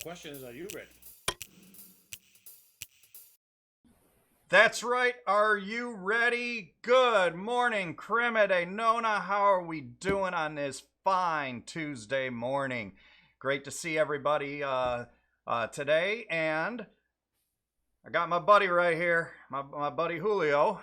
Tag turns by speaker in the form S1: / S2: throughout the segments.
S1: Question is, are you ready?
S2: That's right. Are you ready? Good morning, Crema de Nona. How are we doing on this fine Tuesday morning? Great to see everybody today. And I got my buddy right here, my buddy Julio.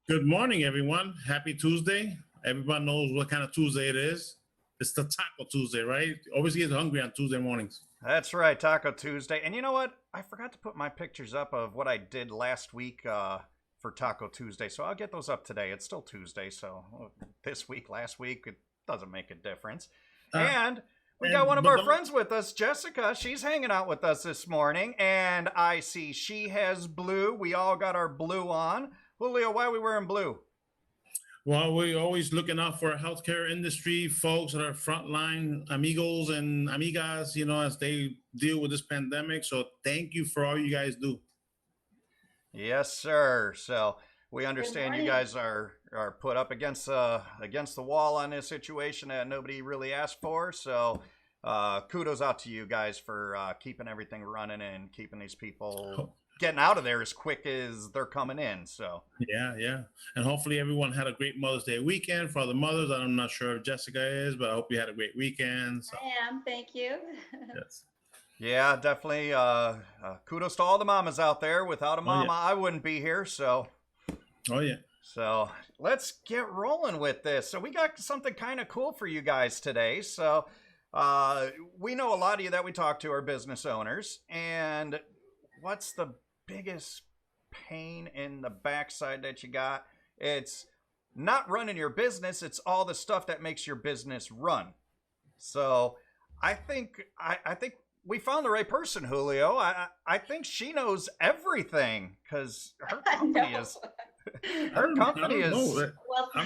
S1: Good morning, everyone. Happy Tuesday. Everyone knows what kind of Tuesday it is. It's the Taco Tuesday, right? Always get hungry on Tuesday mornings.
S2: That's right, Taco Tuesday. And you know what? I forgot to put my pictures up of what I did last week for Taco Tuesday. So I'll get those up today. It's still Tuesday. So this week, last week, it doesn't make a difference. And we got one of our friends with us, Jessica. She's hanging out with us this morning. And I see she has blue. We all got our blue on. Julio, why are we wearing blue?
S1: Well, we're always looking out for our healthcare industry folks that are frontline amigos and amigas, as they deal with this pandemic. So thank you for all you guys do.
S2: Yes, sir. So we understand you guys are put up against the wall on this situation that nobody really asked for. So kudos out to you guys for keeping everything running and keeping these people getting out of there as quick as they're coming in. So
S1: yeah, and hopefully everyone had a great Mother's Day weekend. For the mothers, I'm not sure if Jessica is, but I hope you had a great weekend. So.
S3: I am, thank you.
S1: Yes.
S2: Yeah, definitely. Kudos to all the mamas out there. Without a mama, I wouldn't be here. So So let's get rolling with this. So we got something kind of cool for you guys today. So we know a lot of you that we talk to are business owners, and what's the biggest pain in the backside that you got? It's not running your business. It's all the stuff that makes your business run. So I think we found the right person, Julio. I think she knows everything because her company is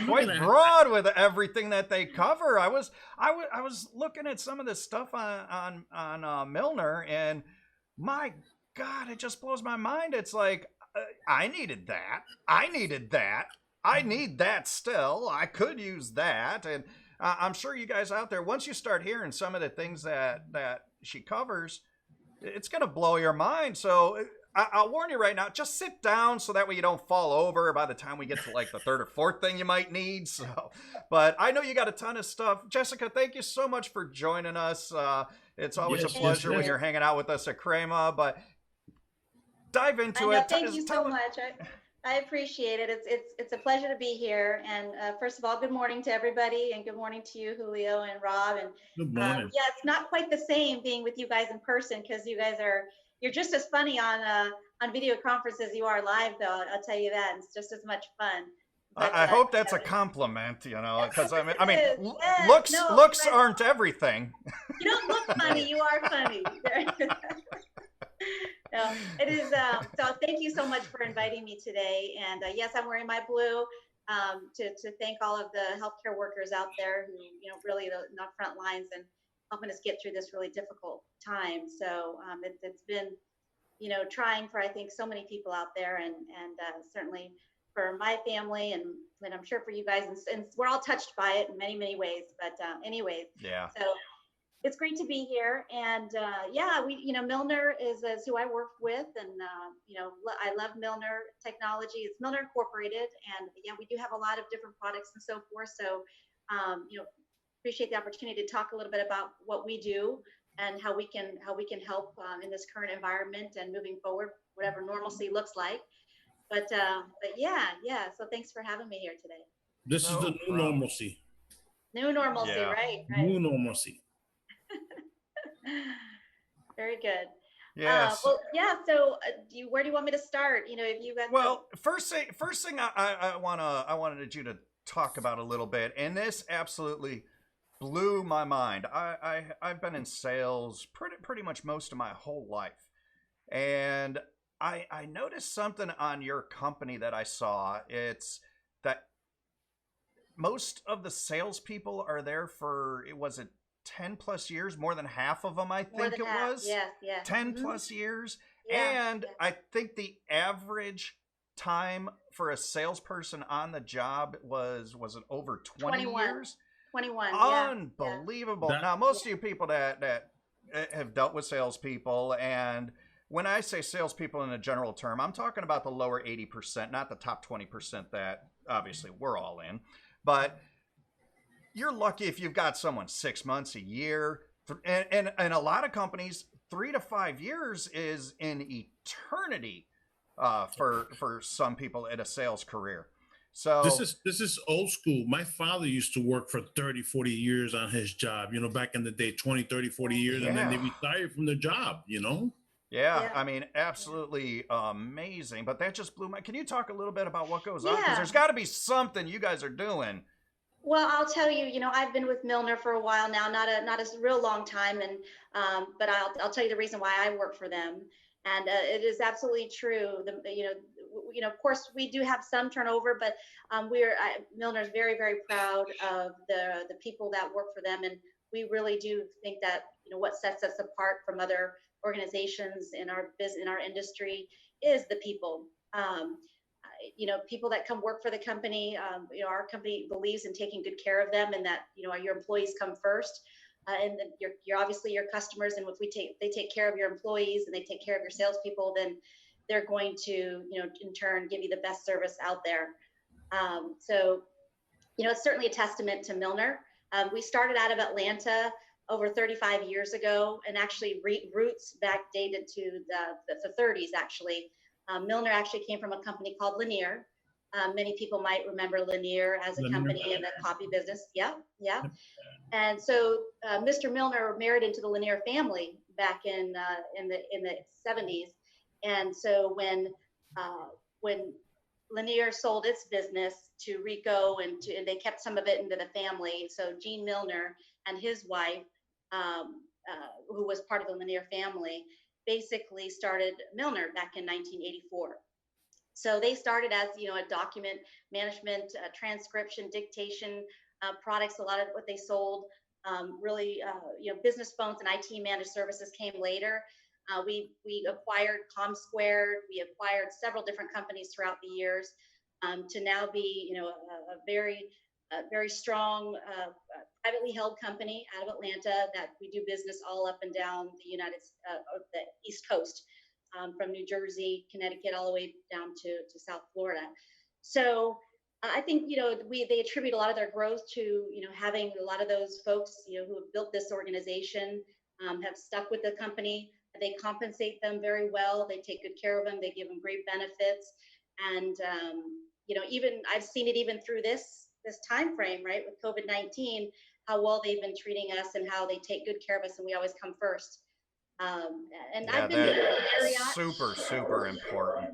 S2: quite broad with everything that they cover. I was looking at some of this stuff on Milner, and my God, it just blows my mind. It's like, I needed that. I needed that. I need that still. I could use that. And I'm sure you guys out there, once you start hearing some of the things that she covers, it's going to blow your mind. So I'll warn you right now, just sit down so that way you don't fall over by the time we get to like the third or fourth thing you might need. So, but I know you got a ton of stuff. Jessica, thank you so much for joining us. It's always a pleasure when you're hanging out with us at Crema, but dive into it.
S3: Thank you so much. I appreciate it. It's a pleasure to be here. And first of all, good morning to everybody, and good morning to you, Julio and Rob. And
S1: good morning.
S3: Yeah, it's not quite the same being with you guys in person because you guys you're just as funny on video conference as you are live, though. I'll tell you that. It's just as much fun.
S2: But, I hope that's a compliment, because I mean, looks aren't everything.
S3: You don't look funny. You are funny. No, it is. So thank you so much for inviting me today. And yes, I'm wearing my blue to thank all of the healthcare workers out there who, really the front lines and helping us get through this really difficult time. So it's been, trying for, I think, so many people out there, and certainly for my family, and I'm sure for you guys, and we're all touched by it in many, many ways. But anyways,
S2: yeah.
S3: So it's great to be here, and Milner is who I work with, and I love Milner Technology. It's Milner Incorporated, and we do have a lot of different products and so forth. So, appreciate the opportunity to talk a little bit about what we do and how we can help in this current environment and moving forward, whatever normalcy looks like. But yeah. So thanks for having me here today.
S1: This is the new normalcy.
S3: New normalcy,
S2: yeah.
S3: Right.
S1: New normalcy.
S3: Very good.
S2: Yes.
S3: So, where do you want me to start? If you guys.
S2: Well, first thing I wanted you to talk about a little bit, and this absolutely blew my mind. I've been in sales pretty much most of my whole life, and I noticed something on your company that I saw. It's that most of the salespeople are there for, was it 10 plus years? More than half of them, I think it was.
S3: Yeah.
S2: 10 plus years.
S3: Yeah.
S2: And I think the average time for a salesperson on the job was it over 20 years?
S3: 21.
S2: Unbelievable.
S1: Yeah.
S2: Now, most of you people that have dealt with salespeople, and when I say salespeople in a general term, I'm talking about the lower 80%, not the top 20% that obviously we're all in. But you're lucky if you've got someone 6 months, a year, and a lot of companies, 3 to 5 years is an eternity for some people in a sales career. So
S1: This is old school. My father used to work for 30, 40 years on his job, you know, back in the day, 20, 30, 40 years, and then they
S2: yeah.
S1: retired from their job, you know?
S2: Yeah,
S3: Yeah.
S2: I mean, absolutely amazing. But that just blew my. Can you talk a little bit about what goes on? Because
S3: Yeah.
S2: there's got to be something you guys are doing.
S3: Well, I'll tell you, I've been with Milner for a while now, not a real long time, and but I'll tell you the reason why I work for them, and it is absolutely true. Of course, we do have some turnover, but Milner's very, very proud of the people that work for them, and we really do think that what sets us apart from other organizations in our business in our industry is the people. People that come work for the company, our company believes in taking good care of them, and that your employees come first, and then you're obviously your customers, and if they take care of your employees and they take care of your salespeople, then they're going to in turn give you the best service out there. So it's certainly a testament to Milner. We started out of Atlanta over 35 years ago, and actually roots backdated to the 30s actually. Milner actually came from a company called Lanier. Many people might remember Lanier as a company in the copy business. Yeah, yeah. And so Mr. Milner married into the Lanier family back in the 70s. And so when Lanier sold its business to Rico, and they kept some of it into the family. So Gene Milner and his wife, who was part of the Lanier family, basically started Milner back in 1984. So they started as a document management, transcription, dictation products. A lot of what they sold, really, business phones and IT managed services came later. We acquired ComSquared. We acquired several different companies throughout the years to now be a very strong privately held company out of Atlanta that we do business all up and down the East Coast, from New Jersey, Connecticut, all the way down to South Florida. So I think they attribute a lot of their growth to having a lot of those folks who have built this organization have stuck with the company. They compensate them very well. They take good care of them. They give them great benefits, and even I've seen it even through this time frame, right, with COVID-19, how well they've been treating us and how they take good care of us, and we always come first. And
S2: Yeah,
S3: I've been with Marriott.
S2: super important.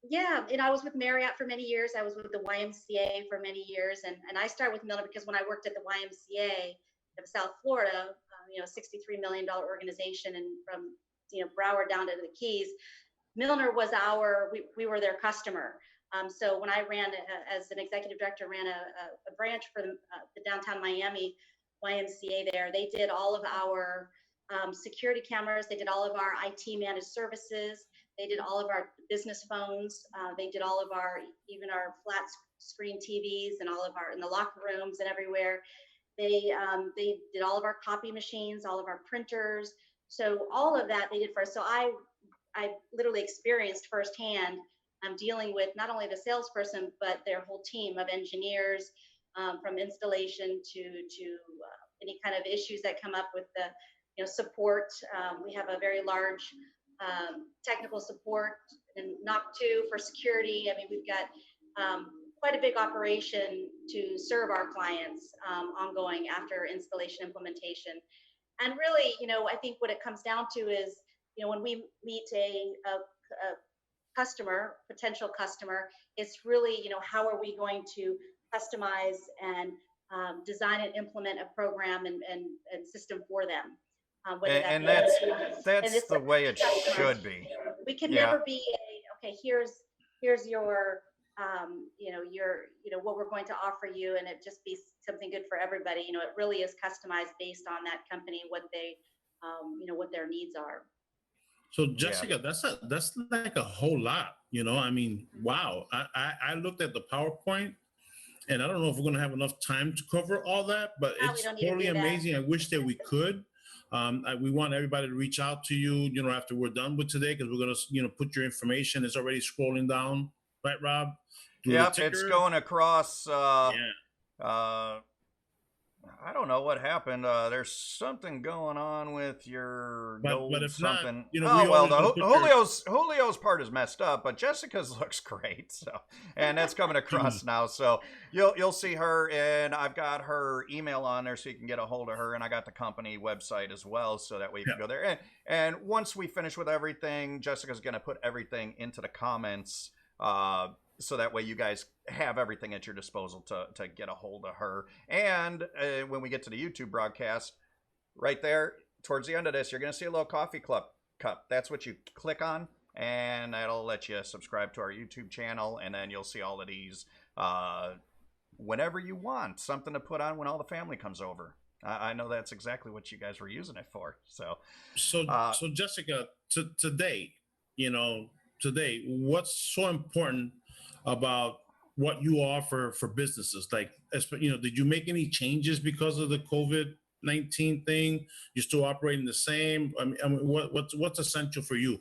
S3: Yeah, and I was with Marriott for many years. I was with the YMCA for many years, and I started with Milner because when I worked at the YMCA of South Florida, $63 million organization, and from Broward down to the Keys, Milner was we were their customer. So when I ran as an executive director, ran a branch for the downtown Miami YMCA there, they did all of our security cameras. They did all of our IT managed services. They did all of our business phones. They did all of even our flat screen TVs and all of in the locker rooms and everywhere. They did all of our copy machines, all of our printers. So all of that they did for us. So I literally experienced firsthand dealing with not only the salesperson, but their whole team of engineers, from installation to any kind of issues that come up with the support. We have a very large technical support and NOC 2 for security. I mean, we've got quite a big operation to serve our clients ongoing after installation implementation. And really, I think what it comes down to is, when we meet a potential customer, it's really, how are we going to customize and design and implement a program and system for them.
S2: And that's the way it should be.
S3: We can never be okay, here's your what we're going to offer you, and it just be something good for everybody. It really is customized based on that company, what they what their needs are.
S1: So Jessica, that's like a whole lot, I mean, wow. I looked at the PowerPoint, and I don't know if we're going to have enough time to cover all that, but it's totally amazing. I wish that we could. We want everybody to reach out to you, after we're done with today, because we're going to, put your information. It's already scrolling down, right, Rob? Through
S2: Yep,
S1: the
S2: it's
S1: ticker.
S2: going across.
S1: Yeah.
S2: I don't know what happened. There's something going on with your gold
S1: But if
S2: something.
S1: not, we
S2: well,
S1: always
S2: the
S1: gonna put
S2: Julio's part is messed up, but Jessica's looks great. So, and that's coming across now. So you'll see her, and I've got her email on there, so you can get a hold of her, and I got the company website as well, so that way you can go there. And once we finish with everything, Jessica's gonna put everything into the comments. So that way you guys have everything at your disposal to get a hold of her. And when we get to the YouTube broadcast, right there, towards the end of this, you're going to see a little coffee cup. That's what you click on, and that'll let you subscribe to our YouTube channel, and then you'll see all of these whenever you want, something to put on when all the family comes over. I know that's exactly what you guys were using it for. So
S1: Jessica, today, what's so important about what you offer for businesses? Like, did you make any changes because of the COVID-19 thing? You're still operating the same? I mean, what's essential for you?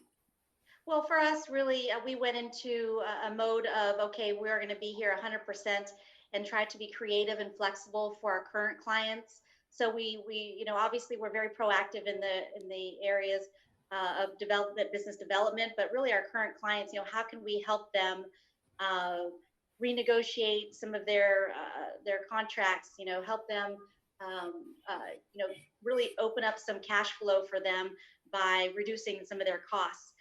S3: Well, for us, really, we went into a mode of, okay, we're going to be here 100% and try to be creative and flexible for our current clients. So we obviously we're very proactive in the areas of business development, but really our current clients, how can we help them renegotiate some of their contracts, help them, really open up some cash flow for them by reducing some of their costs.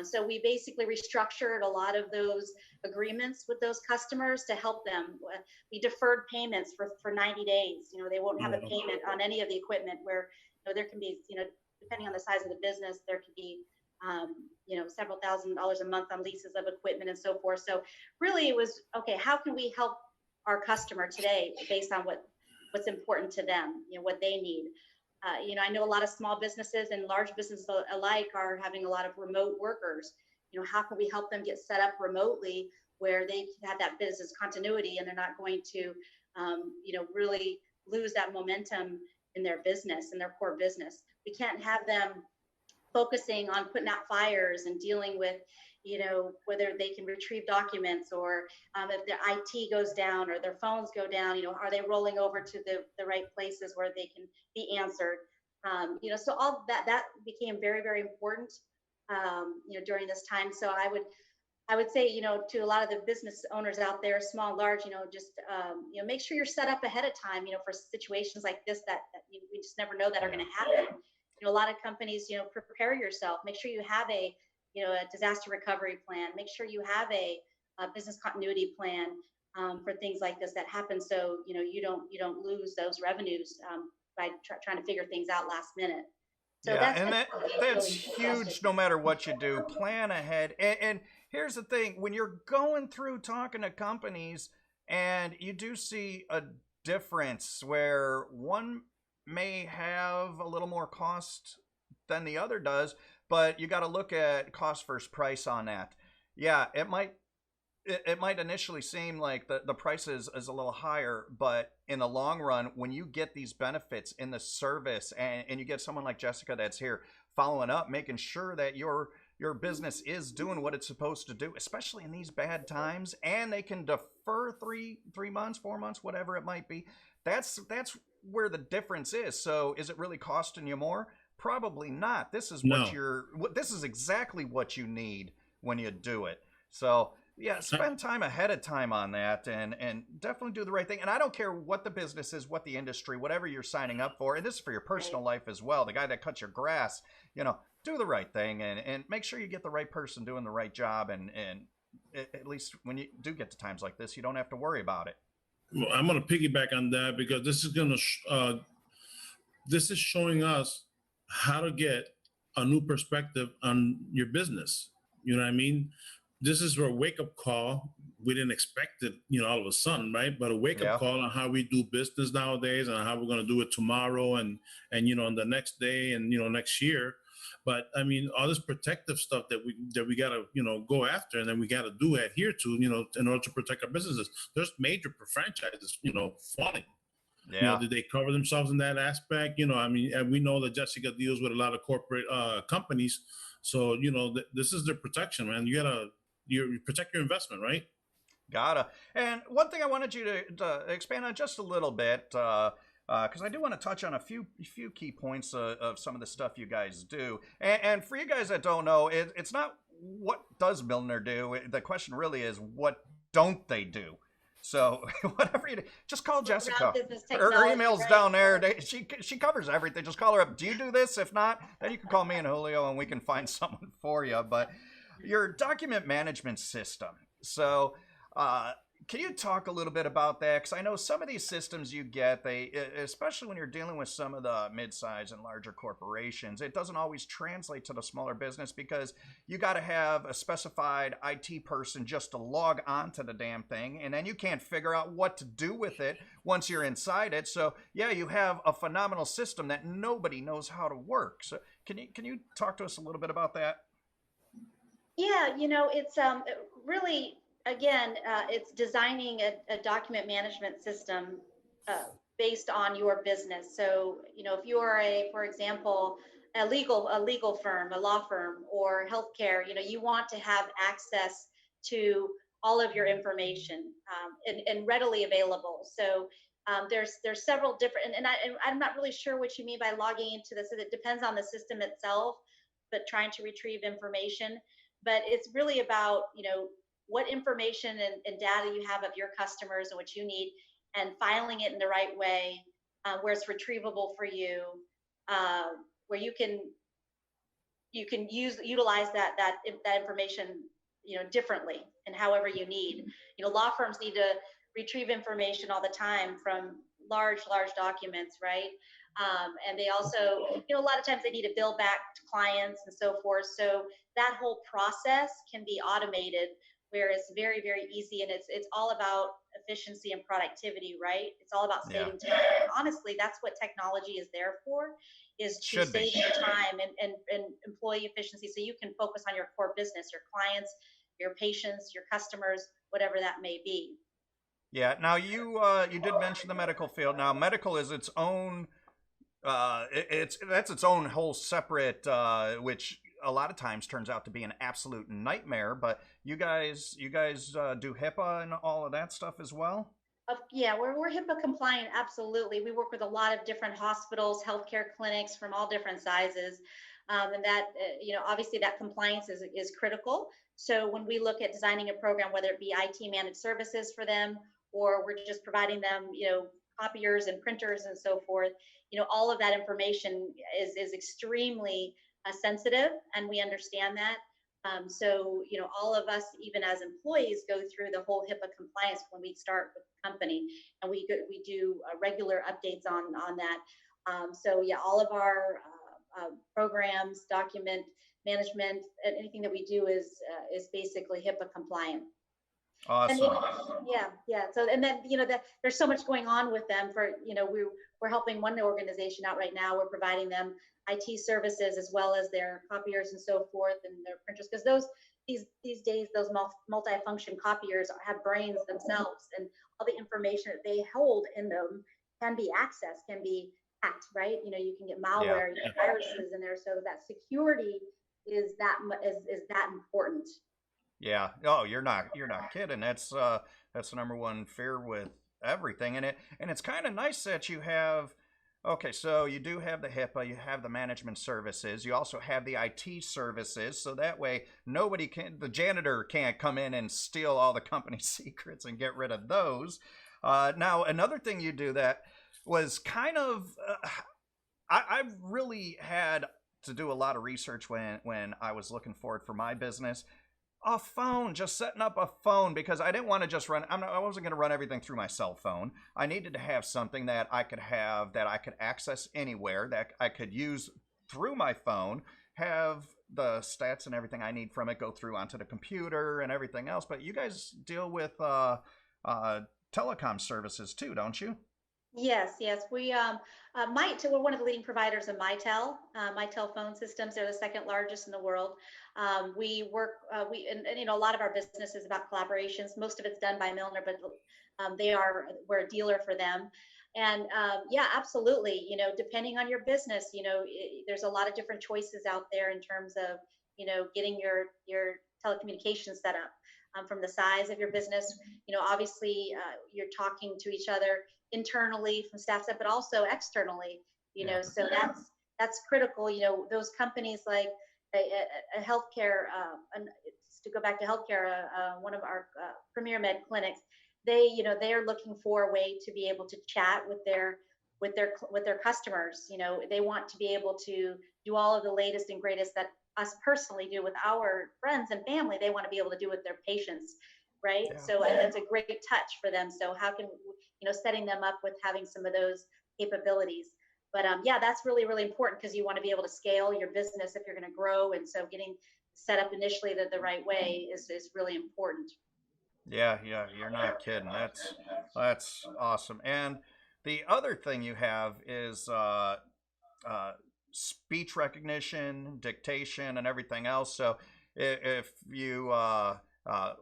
S3: So we basically restructured a lot of those agreements with those customers to help them. We deferred payments for 90 days. They won't have a payment on any of the equipment where there can be, depending on the size of the business, there could be several $1,000s a month on leases of equipment and so forth. So really it was, okay, how can we help our customer today based on what's important to them, what they need. I know a lot of small businesses and large businesses alike are having a lot of remote workers. How can we help them get set up remotely where they can have that business continuity and they're not going to, really lose that momentum in their business, in their core business. We can't have them focusing on putting out fires and dealing with, whether they can retrieve documents or if their IT goes down or their phones go down, are they rolling over to the right places where they can be answered? So all that became very, very important, during this time. So I would say, to a lot of the business owners out there, small, large, just, make sure you're set up ahead of time, for situations like this that we just never know that are going to happen. A lot of companies, prepare yourself, make sure you have a disaster recovery plan, make sure you have a business continuity plan for things like this that happen. So, you don't lose those revenues by trying to figure things out last minute. So
S2: yeah, that's huge no matter what you do. Plan ahead. And here's the thing, when you're going through talking to companies and you do see a difference where one may have a little more cost than the other does, but you got to look at cost versus price on that. Yeah, it might initially seem like the price is a little higher, but in the long run, when you get these benefits in the service and you get someone like Jessica that's here following up, making sure that your business is doing what it's supposed to do, especially in these bad times, and they can defer 3 months, 4 months, whatever it might be. That's where the difference is. So is it really costing you more? Probably not. This is this is exactly what you need when you do it. So yeah, spend time ahead of time on that and definitely do the right thing. And I don't care what the business is, what the industry, whatever you're signing up for. And this is for your personal life as well. The guy that cuts your grass, do the right thing and make sure you get the right person doing the right job. And at least when you do get to times like this, you don't have to worry about it.
S1: Well, I'm going to piggyback on that because this is showing us how to get a new perspective on your business. You know what I mean? This is a wake-up call. We didn't expect it, all of a sudden, right? But a wake-up call on how we do business nowadays and how we're going to do it tomorrow and on the next day and, next year. But I mean, all this protective stuff that we got to, go after and then we got to adhere to, in order to protect our businesses. There's major franchises, falling.
S2: Yeah.
S1: Did they cover themselves in that aspect? I mean, and we know that Jessica deals with a lot of corporate companies, so this is their protection, man. You protect your investment, right?
S2: Gotta. And one thing I wanted you to expand on just a little bit, because I do want to touch on a few key points of some of the stuff you guys do. And for you guys that don't know, it's not what does Milner do. The question really is, what don't they do? So whatever you do, just call Jessica.
S3: Around business
S2: Her
S3: technology,
S2: email's
S3: right?
S2: down there. She covers everything. Just call her up. Do you do this? If not, then you can call me and Julio, and we can find someone for you. But your document management system. So can you talk a little bit about that? Because I know some of these systems you get, especially when you're dealing with some of the mid-size and larger corporations, it doesn't always translate to the smaller business because you got to have a specified IT person just to log on to the damn thing, and then you can't figure out what to do with it once you're inside it. So yeah, you have a phenomenal system that nobody knows how to work. So can you talk to us a little bit about that?
S3: Yeah, it's really, again, it's designing a document management system uh, based on your business. So, if you are for example, a legal firm, a law firm, or healthcare, you want to have access to all of your information, and readily available. So there's several different, and I'm not really sure what you mean by logging into this. It depends on the system itself, but trying to retrieve information. But it's really about what information and data you have of your customers and what you need, and filing it in the right way, where it's retrievable for you, uh, where you can utilize that information differently and however you need. Law firms need to retrieve information all the time from large documents, right? And they also, a lot of times they need to bill back to clients and so forth. So that whole process can be automated, where it's very, very easy, and it's all about efficiency and productivity, right? It's all about
S2: Yeah,
S3: saving time. And honestly, that's what technology is there for, is to
S2: should be.
S3: save your time and employee efficiency, so you can focus on your core business, your clients, your patients, your customers, whatever that may be.
S2: Yeah. Now you did mention the medical field. Now medical is its own that's its own whole separate which a lot of times turns out to be an absolute nightmare, but you guys do HIPAA and all of that stuff as well.
S3: Yeah, we're HIPAA compliant. Absolutely. We work with a lot of different hospitals, healthcare clinics from all different sizes. And that, obviously that compliance is critical. So when we look at designing a program, whether it be IT managed services for them, or we're just providing them, copiers and printers and so forth, all of that information is extremely sensitive, and we understand that. So, all of us, even as employees, go through the whole HIPAA compliance when we start with the company, and we do regular updates on that. So, yeah, all of our programs, document management, and anything that we do is basically HIPAA compliant. And
S2: Awesome.
S3: yeah. So, and then that there's so much going on with them. For we're helping one organization out right now. We're providing them IT services as well as their copiers and so forth, and their printers, because these days those multi-function copiers have brains themselves, and all the information that they hold in them can be accessed, can be hacked, right? You can get
S2: Yeah.
S3: malware, you get viruses in there, so that security is that important.
S2: Yeah. Oh, you're not kidding. That's the number one fear with everything. And it's kind of nice that you have. Okay, so you do have the HIPAA, you have the management services, you also have the IT services, so that way the janitor can't come in and steal all the company secrets and get rid of those. Now, another thing you do that was kind of, I've really had to do a lot of research when I was looking forward for my business. A phone, just setting up a phone, because I didn't want to just run. I wasn't going to run everything through my cell phone. I needed to have something that I could access anywhere, that I could use through my phone, have the stats and everything I need from it go through onto the computer and everything else. But you guys deal with telecom services too, don't you?
S3: Yes. We're one of the leading providers of Mitel phone systems. They're the second largest in the world. We work, a lot of our business is about collaborations. Most of it's done by Milner, but we're a dealer for them. And yeah, absolutely. Depending on your business, there's a lot of different choices out there in terms of, getting your telecommunications set up. From the size of your business, obviously you're talking to each other internally from staff side, but also externally. So that's critical. Those companies like a healthcare, to go back to healthcare, one of our Premier Med clinics, they are looking for a way to be able to chat with their customers. They want to be able to do all of the latest and greatest that us personally do with our friends and family. They want to be able to do with their patients, right?
S2: Yeah.
S3: So it's a great touch for them. So how can setting them up with having some of those capabilities. But yeah, that's really, really important, because you want to be able to scale your business if you're going to grow. And so getting set up initially the right way is really important.
S2: Yeah, you're not kidding. That's awesome. And the other thing you have is uh, speech recognition, dictation, and everything else. So if you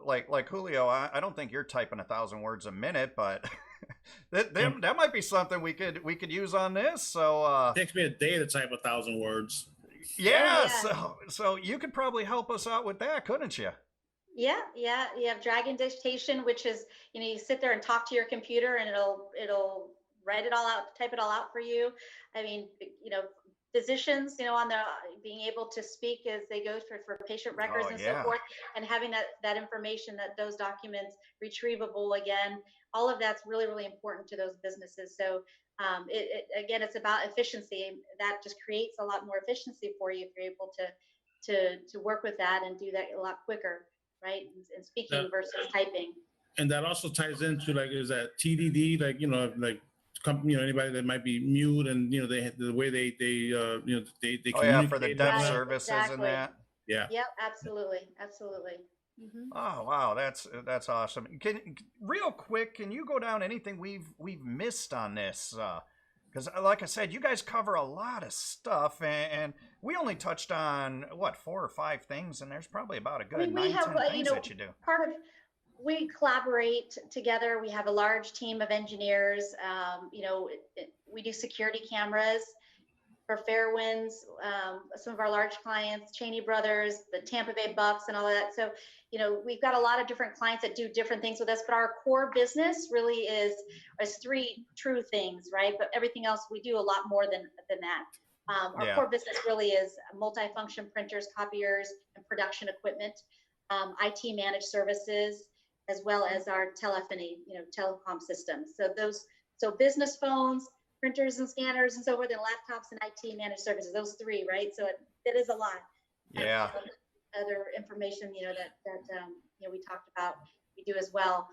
S2: like Julio, I don't think you're typing 1,000 words a minute, but that might be something we could use on this. So
S1: It takes me a day to type 1,000 words.
S2: yeah,
S3: Oh, yeah.
S2: so you could probably help us out with that, couldn't you?
S3: Yeah. You have Dragon Dictation, which is, you sit there and talk to your computer, and it'll write it all out, type it all out for you. I mean, physicians, on the being able to speak as they go for patient records
S2: Oh
S3: and so
S2: yeah,
S3: forth, and having that information, those documents retrievable again, all of that's really, really important to those businesses. So again, it's about efficiency. That just creates a lot more efficiency for you if you're able to work with that and do that a lot quicker, right? And
S1: Yeah.
S3: speaking versus typing.
S1: And that also ties into, like, is that TDD, like, like company, anybody that might be mute, and the way they
S2: oh yeah, for the
S1: communicate and all
S2: deaf
S3: Right,
S1: that.
S2: services and
S3: exactly.
S2: that.
S1: Yeah.
S3: Yep, absolutely. Hmm.
S2: Oh wow, that's awesome. Can real quick, can you go down anything we've missed on this? Because like I said, you guys cover a lot of stuff, and we only touched on what 4 or 5 things, and there's probably about a
S3: I
S2: good
S3: mean, we
S2: nine,
S3: have,
S2: ten things that you do.
S3: part of, we collaborate together. We have a large team of engineers. We do security cameras for Fairwinds, some of our large clients, Cheney Brothers, the Tampa Bay Bucks, and all of that. So, we've got a lot of different clients that do different things with us, but our core business really is three true things, right? But everything else, we do a lot more than that. Our
S2: Yeah,
S3: core business really is multifunction printers, copiers, and production equipment, IT managed services, as well as our telephony, telecom systems. So business phones, printers and scanners and so forth, and laptops and IT managed services. Those three, right? So it is a lot.
S2: yeah,
S3: Other information, that we talked about, we do as well.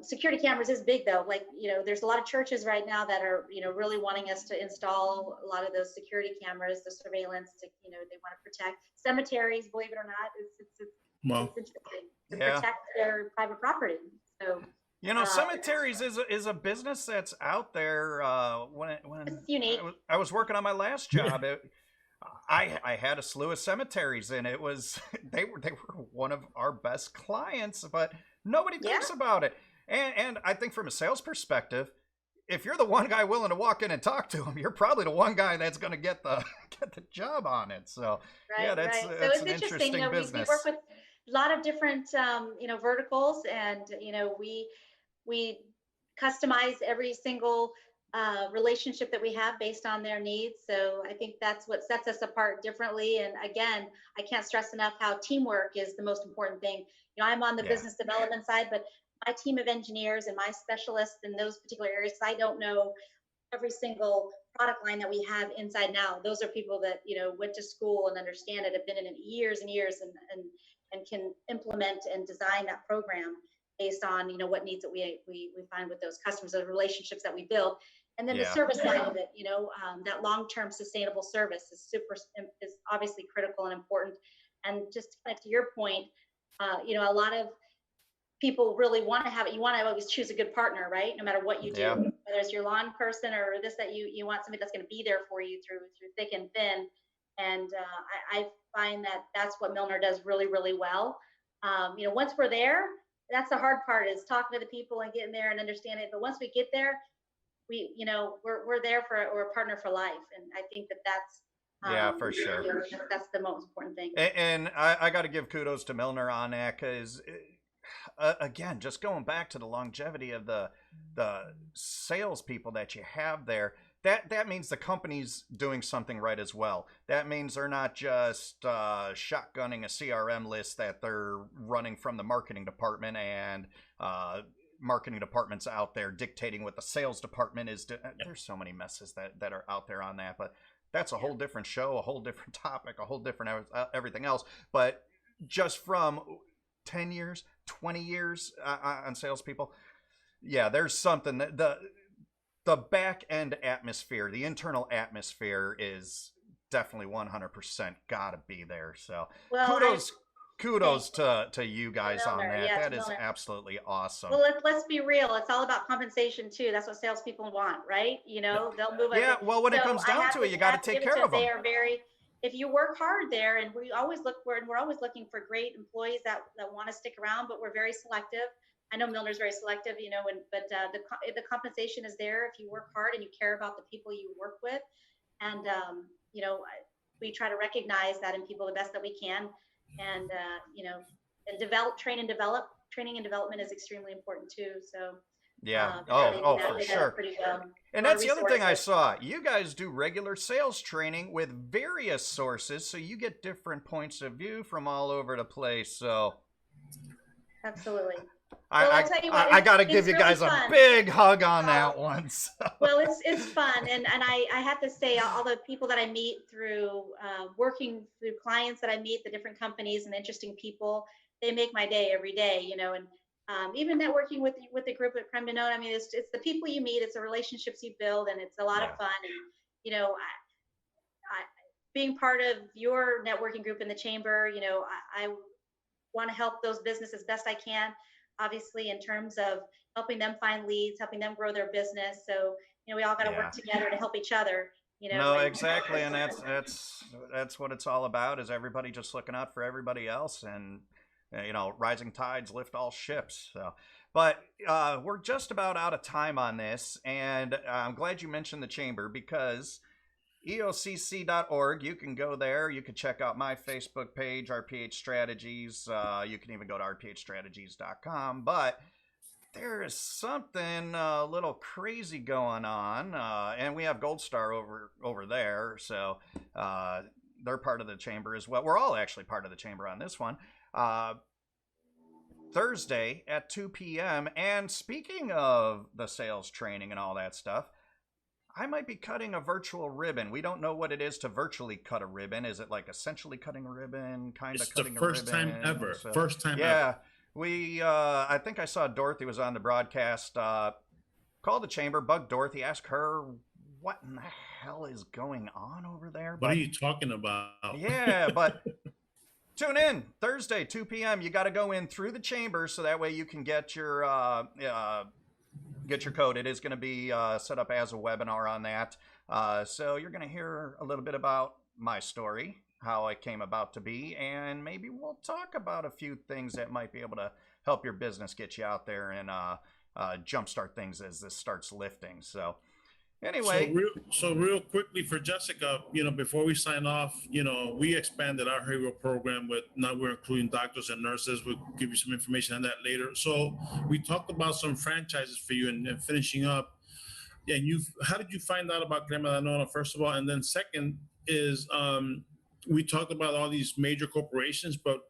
S3: Security cameras is big though. Like, there's a lot of churches right now that are, really wanting us to install a lot of those security cameras, the surveillance to, they want to protect cemeteries, believe it or not.
S1: Well,
S3: It's interesting to
S2: yeah.
S3: protect their private property. So
S2: Cemeteries is a business that's out there. When
S3: it's unique.
S2: I was working on my last job, I had a slew of cemeteries, and it was they were one of our best clients, but nobody thinks about it. And I think from a sales perspective, if you're the one guy willing to walk in and talk to them, you're probably the one guy that's going to get the job on it. So
S3: Right,
S2: yeah, that's
S3: right. So
S2: that's
S3: it's
S2: an
S3: interesting.
S2: interesting
S3: We
S2: business.
S3: work with a lot of different, verticals, and we customize every single relationship that we have based on their needs. So I think that's what sets us apart differently. And again, I can't stress enough how teamwork is the most important thing. I'm on the
S2: Yeah.
S3: business development side, but my team of engineers and my specialists in those particular areas, I don't know every single product line that we have inside now. Those are people that went to school and understand it, have been in it years and years, and can implement and design that program based on what needs that we find with those customers, those relationships that we build. And then the
S2: Yeah.
S3: service side of it, that long-term sustainable service is obviously critical and important. And just kind of to your point, a lot of people really want to have it. You want to always choose a good partner, right? No matter what you do,
S2: Yeah.
S3: whether it's your lawn person or this, that you want somebody that's going to be there for you through thick and thin. And I find that that's what Milner does really, really well. Once we're there, that's the hard part, is talking to the people and getting there and understanding it. But once we get there, we're there we're a partner for life. And I think that's,
S2: Yeah, for sure.
S3: that's the most important thing.
S2: And I got to give kudos to Milner on that because, again, just going back to the longevity of the salespeople that you have there, that means the company's doing something right as well. That means they're not just shotgunning a CRM list that they're running from the marketing department, and marketing department's out there dictating what the sales department is doing. There's so many messes that are out there on that, but that's a whole different show, a whole different topic, a whole different everything else. But just from 10 years, 20 years on salespeople, yeah, there's something that the back end atmosphere, the internal atmosphere is definitely 100% gotta be there. So kudos to you guys on that.
S3: Yeah,
S2: that is absolutely awesome.
S3: Well, let's be real. It's all about compensation too. That's what salespeople want, right? They'll move.
S2: Yeah. Well, when it comes down to it, you got to take care of them.
S3: They are very. If you work hard there, and we're always looking for great employees that want to stick around, but we're very selective. I know Milner's very selective, but the compensation is there if you work hard and you care about the people you work with, and we try to recognize that in people the best that we can, and and training and development is extremely important too. So
S2: yeah, for sure.
S3: Well.
S2: And that's the other thing I saw. You guys do regular sales training with various sources, so you get different points of view from all over the place. So
S3: absolutely.
S2: I got to give you guys a big hug on that one. So.
S3: Well, it's fun, and I have to say, all the people that I meet through working through clients that I meet, the different companies and interesting people, they make my day every day. And even networking with the group at Crema de Nona, I mean, it's the people you meet, it's the relationships you build, and it's a lot of fun. And I being part of your networking group in the chamber, I want to help those businesses best I can. Obviously, in terms of helping them find leads, helping them grow their business. So, we all got to work together to help each other.
S2: No, exactly. And that's what it's all about, is everybody just looking out for everybody else. And, rising tides lift all ships. So, but we're just about out of time on this. And I'm glad you mentioned the chamber, because eocc.org, you can go there. You can check out my Facebook page, RPH Strategies. You can even go to rphstrategies.com. But there is something a little crazy going on. And we have Gold Star over there. So they're part of the chamber as well. We're all actually part of the chamber on this one. Thursday at 2 p.m. And speaking of the sales training and all that stuff, I might be cutting a virtual ribbon. We don't know what it is to virtually cut a ribbon. Is it like essentially cutting a ribbon, kind of cutting a ribbon?
S1: It's the first time ever.
S2: So,
S1: first time ever.
S2: Yeah. We, I think I saw Dorothy was on the broadcast. Called the chamber, bugged Dorothy, asked her what in the hell is going on over there.
S1: What are you talking about?
S2: Yeah, but tune in Thursday, 2 p.m. You got to go in through the chamber, so that way you can get your code. It is going to be set up as a webinar on that. So you're going to hear a little bit about my story, how I came about to be, and maybe we'll talk about a few things that might be able to help your business, get you out there and jumpstart things as this starts lifting. So anyway.
S1: So real quickly for Jessica, before we sign off, we expanded our hero program with, now we're including doctors and nurses. We'll give you some information on that later. So we talked about some franchises for you and finishing up. And how did you find out about Crema de Nona, first of all? And then second is, we talked about all these major corporations, but,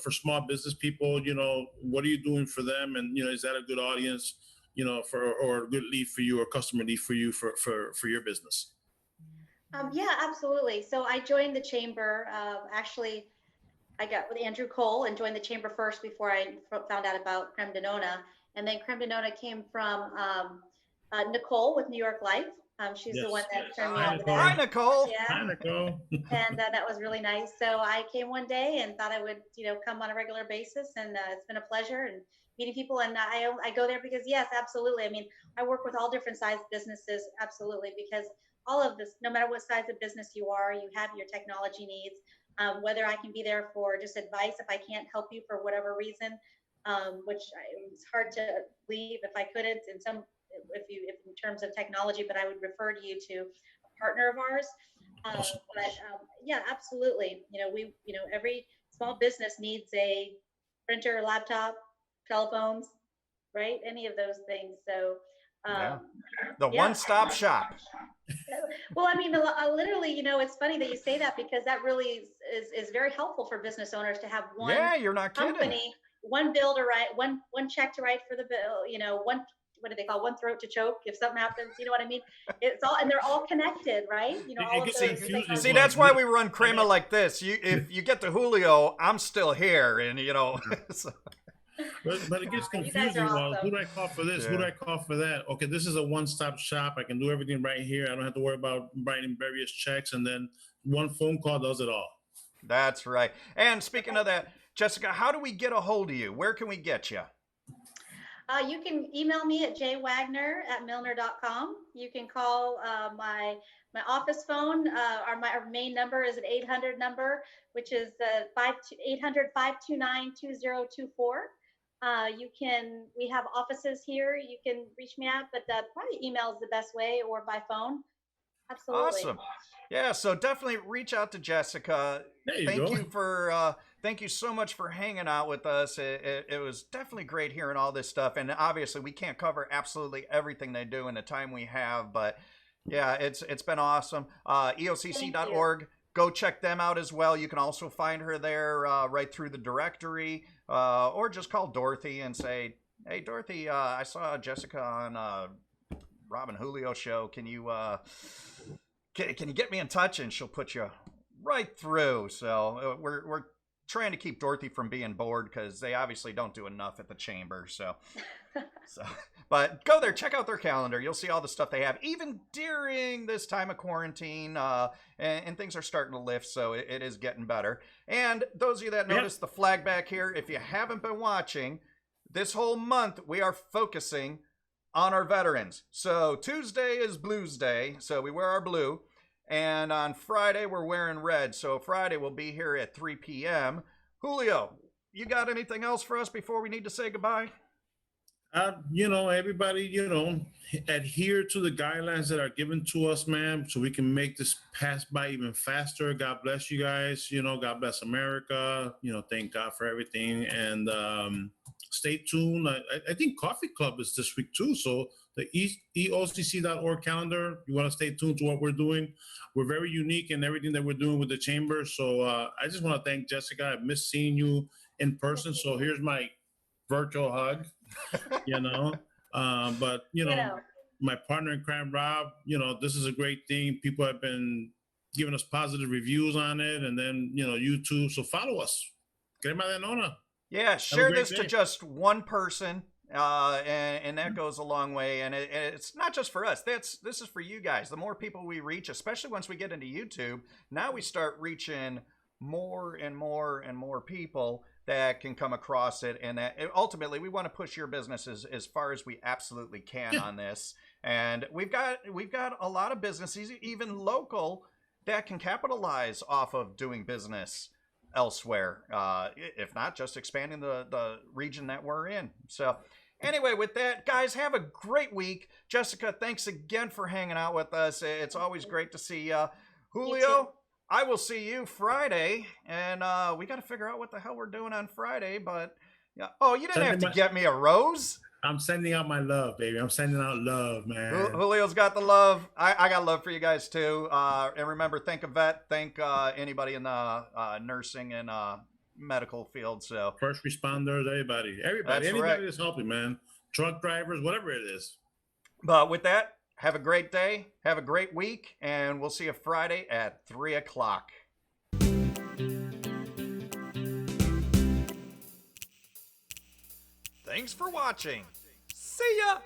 S1: for small business people, what are you doing for them? And, is that a good audience? or a good lead for you or customer lead for you for your business?
S3: Yeah, absolutely. So I joined the chamber. Actually, I got with Andrew Cole and joined the chamber first before I found out about Crema de Nona. And then Crema de Nona came from Nicole with New York Life. She's the one that turned me on to that.
S2: Hi, Nicole.
S3: Yeah.
S1: Hi, Nicole.
S3: And that was really nice. So I came one day and thought I would, come on a regular basis. And it's been a pleasure and meeting people. And I go there because, yes, absolutely. I mean, I work with all different size businesses. Absolutely. Because all of this, no matter what size of business you are, you have your technology needs, whether I can be there for just advice if I can't help you for whatever reason, which it's hard to leave if I couldn't if in terms of technology, but I would refer you to a partner of ours. Yeah, absolutely. Every small business needs a printer, laptop, telephones, right? Any of those things. So,
S2: Yeah.
S3: um,
S2: The
S3: yeah.
S2: one-stop shop.
S3: Well, I mean, literally, it's funny that you say that because that really is very helpful for business owners to have one
S2: Yeah, you're not kidding.
S3: company, one bill to write, one check to write for the bill, one, what do they call, one throat to choke if something happens, you know what I mean? It's all, and they're all connected, right? All of
S1: It
S3: those
S1: gets
S3: things.
S1: confusing.
S2: See, that's why we run Crema like this. If you get to Julio, I'm still here, and so.
S1: But it gets
S3: You guys are
S1: confusing. Well, who
S3: awesome.
S1: do I call for this?
S2: Yeah.
S1: Who do I call for that? Okay, this is a one-stop shop. I can do everything right here. I don't have to worry about writing various checks, and then one phone call does it all.
S2: That's right. And speaking of that, Jessica, how do we get a hold of you? Where can we get you?
S3: You can email me at jwagner@milner.com. You can call my office phone. Our main number is an 800 number, which is 800-529-2024. We have offices here. You can reach me at, but probably email is the best way, or by phone. Absolutely.
S2: Awesome. Yeah, so definitely reach out to Jessica.
S1: There you go.
S2: Thank you so much for hanging out with us. It was definitely great hearing all this stuff, and obviously we can't cover absolutely everything they do in the time we have, but yeah, it's been awesome. EOCC.org. Go check them out as well. You can also find her there right through the directory, or just call Dorothy and say, "Hey, Dorothy, I saw Jessica on Rob and Julio show. Can you get me in touch?" And she'll put you right through. So we're trying to keep Dorothy from being bored because they obviously don't do enough at the chamber. So but go there, check out their calendar. You'll see all the stuff they have, even during this time of quarantine, and things are starting to lift, so it is getting better. And those of you that notice the flag back here, if you haven't been watching, this whole month we are focusing on our veterans. So Tuesday is Blues Day, so we wear our blue. And on Friday, we're wearing red. So Friday, we'll be here at 3 p.m. Julio, you got anything else for us before we need to say goodbye?
S1: Everybody, adhere to the guidelines that are given to us, man, so we can make this pass by even faster. God bless you guys. God bless America. Thank God for everything. And stay tuned. I think Coffee Club is this week too. So the EOCC.org calendar, you want to stay tuned to what we're doing. We're very unique in everything that we're doing with the chamber. So I just want to thank Jessica. I've missed seeing you in person. So here's my virtual hug, but my partner in crime, Rob, this is a great thing. People have been giving us positive reviews on it, and then YouTube. So follow us. Crema de Nona.
S2: Yeah, share this to just one person, and that goes a long way. And it's not just for us. This is for you guys. The more people we reach, especially once we get into YouTube, now we start reaching more and more and more people that can come across it. And that ultimately, we want to push your business as far as we absolutely can on this. And we've got a lot of businesses, even local, that can capitalize off of doing business elsewhere, if not just expanding the region that we're in. So anyway, with that, guys, have a great week. Jessica, thanks again for hanging out with us. It's always great to see you. Julio, I will see you Friday, and we got to figure out what the hell we're doing on Friday. But yeah, you didn't have to get me a rose.
S1: I'm sending out my love, baby. I'm sending out love, man.
S2: Julio's got the love. I got love for you guys too. And remember, thank a vet. Thank anybody in the nursing and medical field. So
S1: first responders, everybody, anybody that's helping, man. Truck drivers, whatever it is.
S2: But with that, have a great day. Have a great week, and we'll see you Friday at 3 o'clock. Thanks for watching. See ya!